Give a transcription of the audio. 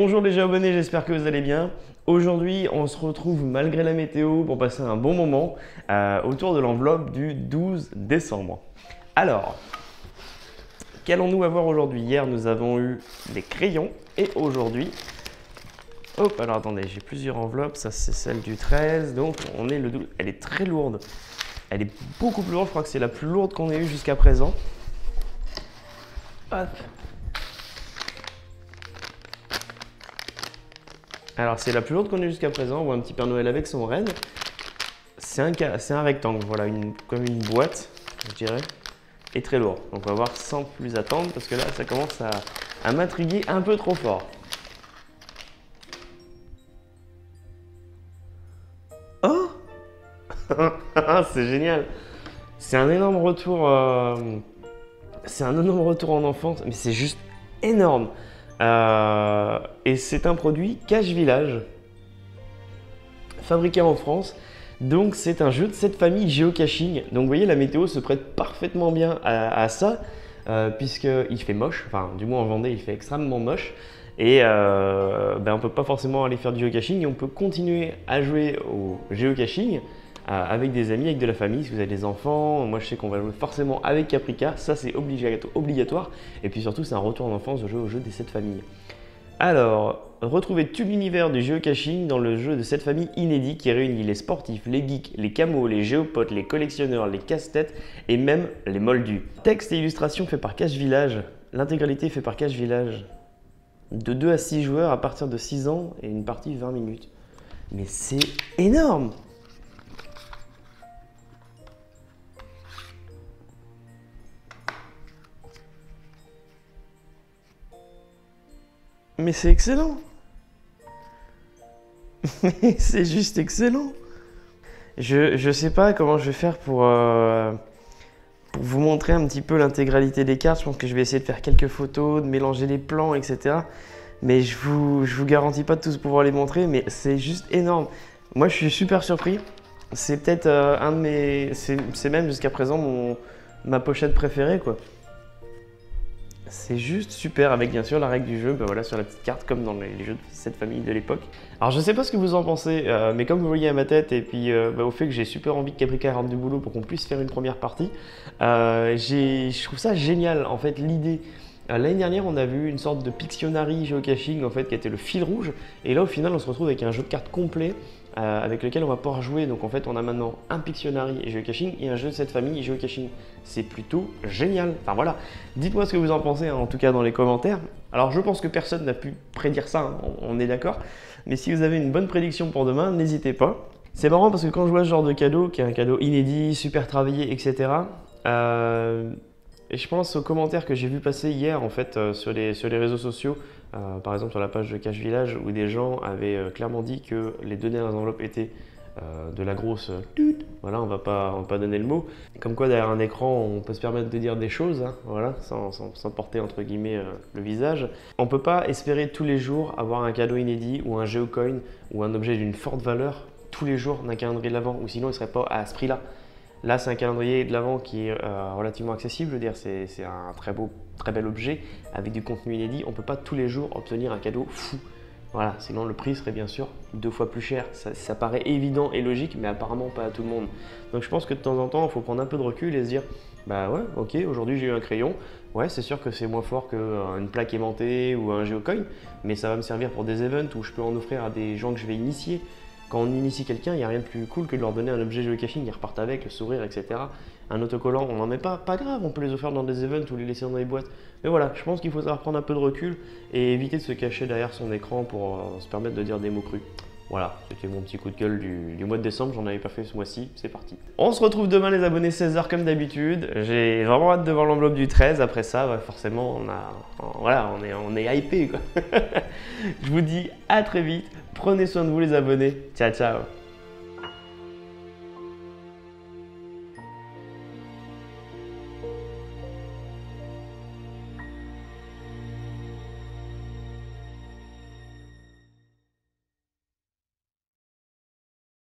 bonjour les abonnés, j'espère que vous allez bien. Aujourd'hui, on se retrouve malgré la météo pour passer un bon moment autour de l'enveloppe du 12 décembre. Alors, qu'allons-nous avoir aujourd'hui? Hier, nous avons eu des crayons et aujourd'hui... Hop, alors attendez, j'ai plusieurs enveloppes, ça c'est celle du 13, donc on est le 12. Elle est très lourde, elle est beaucoup plus lourde, je crois que c'est la plus lourde qu'on ait eue jusqu'à présent. Hop. Alors c'est la plus lourde qu'on ait jusqu'à présent, on voit un petit Père Noël avec son renne. C'est un rectangle, voilà, comme une boîte, je dirais, et très lourd. Donc on va voir sans plus attendre, parce que là ça commence à m'intriguer un peu trop fort. Oh c'est génial. C'est un énorme retour en enfance, mais c'est juste énorme. Et c'est un produit Cache Village, fabriqué en France. Donc c'est un jeu de cette famille géocaching. Donc vous voyez, la météo se prête parfaitement bien à ça, puisqu'il fait moche, enfin du moins en Vendée il fait extrêmement moche. Et on ne peut pas forcément aller faire du géocaching et on peut continuer à jouer au géocaching avec des amis, avec de la famille, si vous avez des enfants. Moi je sais qu'on va jouer forcément avec Caprica, ça c'est obligatoire. Et puis surtout c'est un retour en enfance de jouer au jeu des 7 familles. Alors, retrouvez tout l'univers du géocaching dans le jeu de cette famille inédit qui réunit les sportifs, les geeks, les camos, les géopotes, les collectionneurs, les casse-têtes et même les moldus. Texte et illustration fait par Cache Village. L'intégralité fait par Cache Village. De 2 à 6 joueurs à partir de 6 ans et une partie 20 minutes. Mais c'est énorme! Mais c'est excellent! Mais c'est juste excellent! Je sais pas comment je vais faire pour vous montrer un petit peu l'intégralité des cartes. Je pense que je vais essayer de faire quelques photos, de mélanger les plans, etc. Mais je vous garantis pas de tous pouvoir les montrer, mais c'est juste énorme. Moi, je suis super surpris. C'est peut-être un de mes... C'est même jusqu'à présent ma pochette préférée, quoi. C'est juste super, avec bien sûr la règle du jeu, voilà, sur la petite carte, comme dans les jeux de cette famille de l'époque. Alors je sais pas ce que vous en pensez, mais comme vous voyez à ma tête, et puis au fait que j'ai super envie que Caprica rentre du boulot pour qu'on puisse faire une première partie, je trouve ça génial, en fait, l'idée. L'année dernière, on a vu une sorte de Pictionary géocaching, en fait, qui était le fil rouge, et là, au final, on se retrouve avec un jeu de cartes complet, avec lequel on va pouvoir jouer. Donc en fait, on a maintenant un Pictionary et géocaching et un jeu de cette famille géocaching. C'est plutôt génial. Enfin voilà, dites-moi ce que vous en pensez, hein, en tout cas dans les commentaires. Alors je pense que personne n'a pu prédire ça, hein, on est d'accord. Mais si vous avez une bonne prédiction pour demain, n'hésitez pas. C'est marrant parce que quand je vois ce genre de cadeau, qui est un cadeau inédit, super travaillé, etc. Et je pense aux commentaires que j'ai vu passer hier en fait sur les réseaux sociaux, par exemple sur la page de Cache Village, où des gens avaient clairement dit que les 2 dernières enveloppes étaient de la grosse tut. Voilà, on va pas donner le mot. Comme quoi derrière un écran on peut se permettre de dire des choses, hein, voilà, sans porter entre guillemets le visage. On peut pas espérer tous les jours avoir un cadeau inédit ou un géocoin ou un objet d'une forte valeur tous les jours d'un calendrier de l'Avent, ou sinon il serait pas à ce prix-là. Là, c'est un calendrier de l'Avent qui est relativement accessible. Je veux dire, c'est un très bel objet avec du contenu inédit. On ne peut pas tous les jours obtenir un cadeau fou. Voilà, sinon le prix serait bien sûr 2 fois plus cher. Ça paraît évident et logique, mais apparemment pas à tout le monde. Donc je pense que de temps en temps, il faut prendre un peu de recul et se dire, bah ouais, ok, aujourd'hui j'ai eu un crayon. Ouais, c'est sûr que c'est moins fort qu'une plaque aimantée ou un géocoin, mais ça va me servir pour des events où je peux en offrir à des gens que je vais initier. Quand on initie quelqu'un, il n'y a rien de plus cool que de leur donner un objet géocaching, ils repartent avec, le sourire, etc. Un autocollant, on n'en met pas grave, on peut les offrir dans des events ou les laisser dans des boîtes. Mais voilà, je pense qu'il faut savoir prendre un peu de recul et éviter de se cacher derrière son écran pour se permettre de dire des mots crus. Voilà, c'était mon petit coup de gueule du mois de décembre, j'en avais pas fait ce mois-ci, c'est parti. On se retrouve demain les abonnés 16h comme d'habitude. J'ai vraiment hâte de voir l'enveloppe du 13, après ça, ouais, forcément, on est hypé quoi. Je vous dis à très vite, prenez soin de vous les abonnés, ciao ciao.